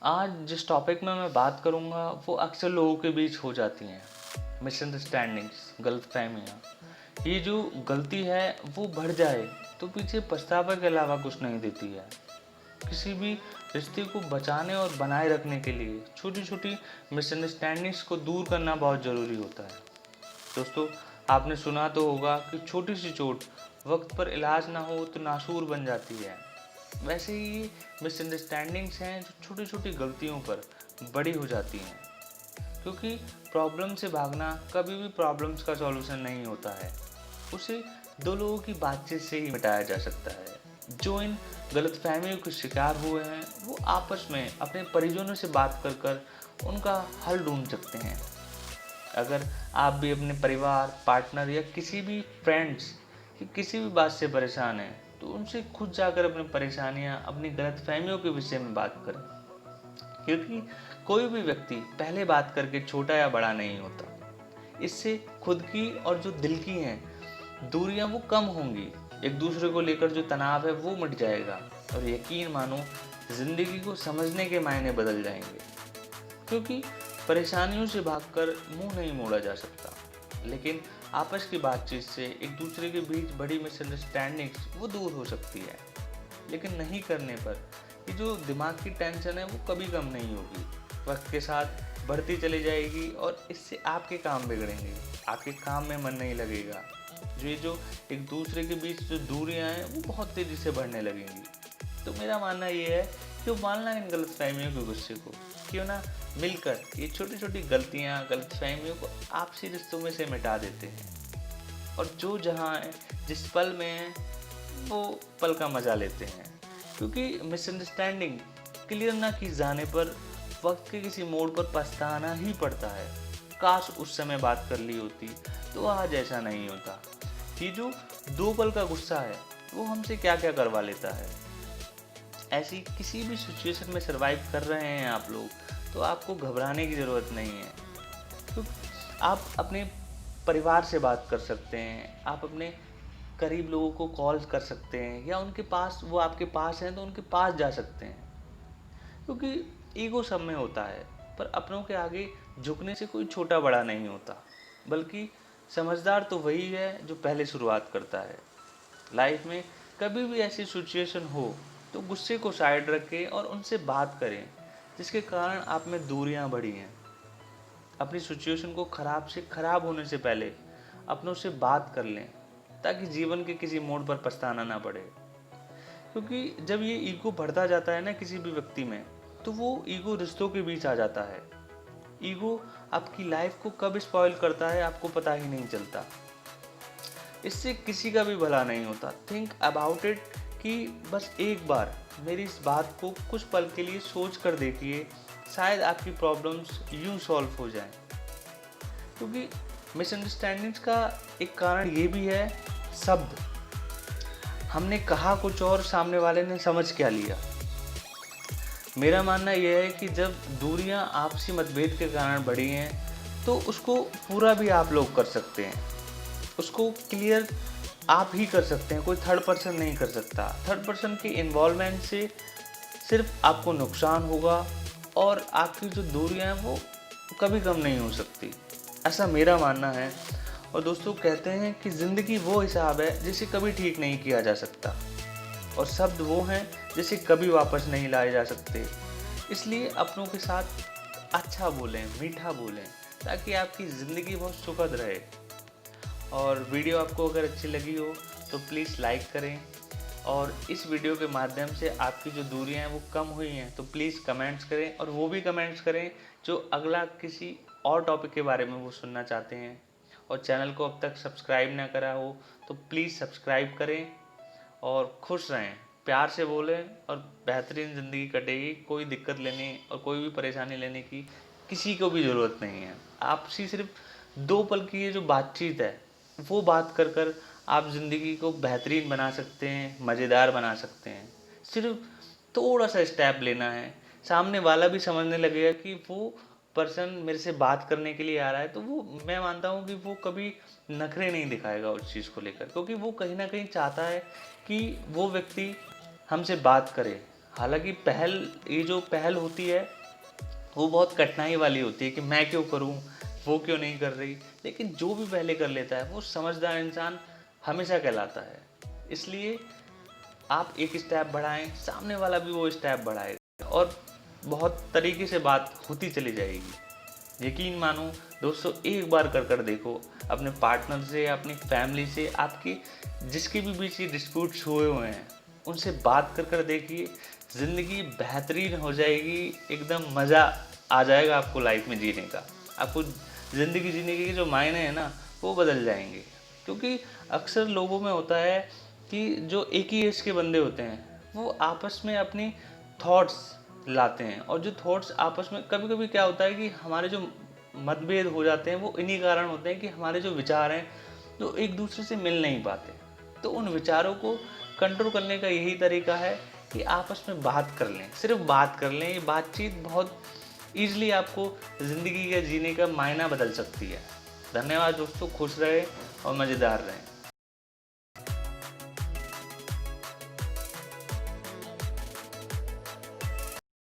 आज जिस टॉपिक में मैं बात करूँगा वो अक्सर लोगों के बीच हो जाती हैं। मिसअंडरस्टैंडिंग्स, गलतफहमियाँ। ये जो गलती है वो बढ़ जाए तो पीछे पछतावा के अलावा कुछ नहीं देती है। किसी भी रिश्ते को बचाने और बनाए रखने के लिए छोटी छोटी मिसअंडरस्टैंडिंग्स को दूर करना बहुत ज़रूरी होता है। दोस्तों, आपने सुना तो होगा कि छोटी सी चोट वक्त पर इलाज ना हो तो नासूर बन जाती है। वैसे ही मिसअंडरस्टैंडिंग्स हैं जो छोटी छोटी गलतियों पर बड़ी हो जाती हैं, क्योंकि प्रॉब्लम से भागना कभी भी प्रॉब्लम्स का सॉल्यूशन नहीं होता है। उसे दो लोगों की बातचीत से ही मिटाया जा सकता है। जो इन गलतफहमियों के शिकार हुए हैं वो आपस में अपने परिजनों से बात कर कर उनका हल ढूंढ सकते हैं। अगर आप भी अपने परिवार, पार्टनर या किसी भी फ्रेंड्स की किसी भी बात से परेशान हैं तो उनसे खुद जाकर अपनी परेशानियां, अपनी गलतफहमियों के विषय में बात करें, क्योंकि कोई भी व्यक्ति पहले बात करके छोटा या बड़ा नहीं होता। इससे खुद की और जो दिल की हैं दूरियां वो कम होंगी। एक दूसरे को लेकर जो तनाव है वो मिट जाएगा और यकीन मानो जिंदगी को समझने के मायने बदल जाएंगे। क्योंकि परेशानियों से भागकर मुंह नहीं मोड़ा जा सकता, लेकिन आपस की बातचीत से एक दूसरे के बीच बड़ी मिसअंडरस्टैंडिंग्स वो दूर हो सकती है। लेकिन नहीं करने पर ये जो दिमाग की टेंशन है वो कभी कम नहीं होगी, वक्त के साथ बढ़ती चली जाएगी और इससे आपके काम बिगड़ेंगे, आपके काम में मन नहीं लगेगा। जो एक दूसरे के बीच जो दूरियां हैं वो बहुत तेज़ी से बढ़ने लगेंगी। तो मेरा मानना ये है कि मानना इन गलतफहमियों के गुस्से को, क्यों ना मिलकर ये छोटी छोटी गलतियाँ, गलतफहमियों को आपसी रिश्तों में से मिटा देते हैं और जो जहाँ है, जिस पल में है, वो पल का मज़ा लेते हैं। क्योंकि मिसअंडरस्टैंडिंग क्लियर ना की जाने पर वक्त के किसी मोड़ पर पछताना ही पड़ता है। काश उस समय बात कर ली होती तो आज ऐसा नहीं होता। ये जो दो पल का गुस्सा है वो हमसे क्या क्या करवा लेता है। ऐसी किसी भी सिचुएशन में सरवाइव कर रहे हैं आप लोग तो आपको घबराने की ज़रूरत नहीं है। तो आप अपने परिवार से बात कर सकते हैं, आप अपने करीब लोगों को कॉल कर सकते हैं या उनके पास, वो आपके पास हैं तो उनके पास जा सकते हैं। क्योंकि ईगो सब में होता है, पर अपनों के आगे झुकने से कोई छोटा बड़ा नहीं होता, बल्कि समझदार तो वही है जो पहले शुरुआत करता है। लाइफ में कभी भी ऐसी सिचुएशन हो तो गुस्से को साइड रखें और उनसे बात करें जिसके कारण आप में दूरियां बढ़ी हैं। अपनी सिचुएशन को खराब से खराब होने से पहले अपनों से बात कर लें ताकि जीवन के किसी मोड़ पर पछताना ना पड़े। क्योंकि जब ये ईगो बढ़ता जाता है ना किसी भी व्यक्ति में, तो वो ईगो रिश्तों के बीच आ जाता है। ईगो आपकी लाइफ को कब स्पॉइल करता है आपको पता ही नहीं चलता। इससे किसी का भी भला नहीं होता। थिंक अबाउट इट कि बस एक बार मेरी इस बात को कुछ पल के लिए सोच कर देखिए, शायद आपकी प्रॉब्लम्स यूं सॉल्व हो जाएं। क्योंकि मिसअंडरस्टैंडिंग्स का एक कारण ये भी है, शब्द। हमने कहा कुछ और सामने वाले ने समझ क्या लिया। मेरा मानना यह है कि जब दूरियां आपसी मतभेद के कारण बढ़ी हैं तो उसको पूरा भी आप लोग कर सकते हैं, उसको क्लियर आप ही कर सकते हैं, कोई थर्ड पर्सन नहीं कर सकता। थर्ड पर्सन के इन्वॉल्वमेंट से सिर्फ आपको नुकसान होगा और आपकी जो दूरियां हैं वो कभी कम नहीं हो सकती, ऐसा मेरा मानना है। और दोस्तों, कहते हैं कि ज़िंदगी वो हिसाब है जिसे कभी ठीक नहीं किया जा सकता और शब्द वो हैं जिसे कभी वापस नहीं लाए जा सकते। इसलिए अपनों के साथ अच्छा बोलें, मीठा बोलें, ताकि आपकी ज़िंदगी बहुत सुखद रहे। और वीडियो आपको अगर अच्छी लगी हो तो प्लीज़ लाइक करें और इस वीडियो के माध्यम से आपकी जो दूरियां हैं वो कम हुई हैं तो प्लीज़ कमेंट्स करें, और वो भी कमेंट्स करें जो अगला किसी और टॉपिक के बारे में वो सुनना चाहते हैं। और चैनल को अब तक सब्सक्राइब ना करा हो तो प्लीज़ सब्सक्राइब करें और खुश रहें, प्यार से बोलें और बेहतरीन ज़िंदगी कटेगी। कोई दिक्कत लेने और कोई भी परेशानी लेने की किसी को भी ज़रूरत नहीं है। आपसी सिर्फ दो पल की ये जो बातचीत है वो बात कर कर आप ज़िंदगी को बेहतरीन बना सकते हैं, मज़ेदार बना सकते हैं। सिर्फ थोड़ा सा स्टेप लेना है, सामने वाला भी समझने लगेगा कि वो पर्सन मेरे से बात करने के लिए आ रहा है, तो वो, मैं मानता हूँ कि वो कभी नखरे नहीं दिखाएगा उस चीज़ को लेकर, क्योंकि वो कहीं ना कहीं चाहता है कि वो व्यक्ति हमसे बात करे, हालांकि ये जो पहल होती है वो बहुत कठिनाई वाली होती है कि मैं क्यों करूं, वो क्यों नहीं कर रही, लेकिन जो भी पहले कर लेता है वो समझदार इंसान हमेशा कहलाता है। इसलिए आप एक स्टेप बढ़ाएं, सामने वाला भी वो स्टेप बढ़ाएगा और बहुत तरीके से बात होती चली जाएगी। यकीन मानो दोस्तों, एक बार कर देखो, अपने पार्टनर से, अपनी फैमिली से, आपकी जिसके भी बीच ये डिस्प्यूट्स हुए हुए हैं उनसे बात कर देखिए, ज़िंदगी बेहतरीन हो जाएगी, एकदम मज़ा आ जाएगा आपको लाइफ में जीने का। आपको ज़िंदगी जीने के जो मायने हैं ना वो बदल जाएंगे। क्योंकि अक्सर लोगों में होता है कि जो एक ही एज के बंदे होते हैं वो आपस में अपनी थॉट्स लाते हैं, और जो थॉट्स आपस में कभी कभी क्या होता है कि हमारे जो मतभेद हो जाते हैं वो इन्हीं कारण होते हैं कि हमारे जो विचार हैं तो एक दूसरे से मिल नहीं पाते। तो उन विचारों को कंट्रोल करने का यही तरीका है कि आपस में बात कर लें, सिर्फ बात कर लें। ये बातचीत बहुत ईजिली आपको ज़िंदगी के जीने का मायना बदल सकती है। धन्यवाद दोस्तों, खुश रहे और मज़ेदार रहें।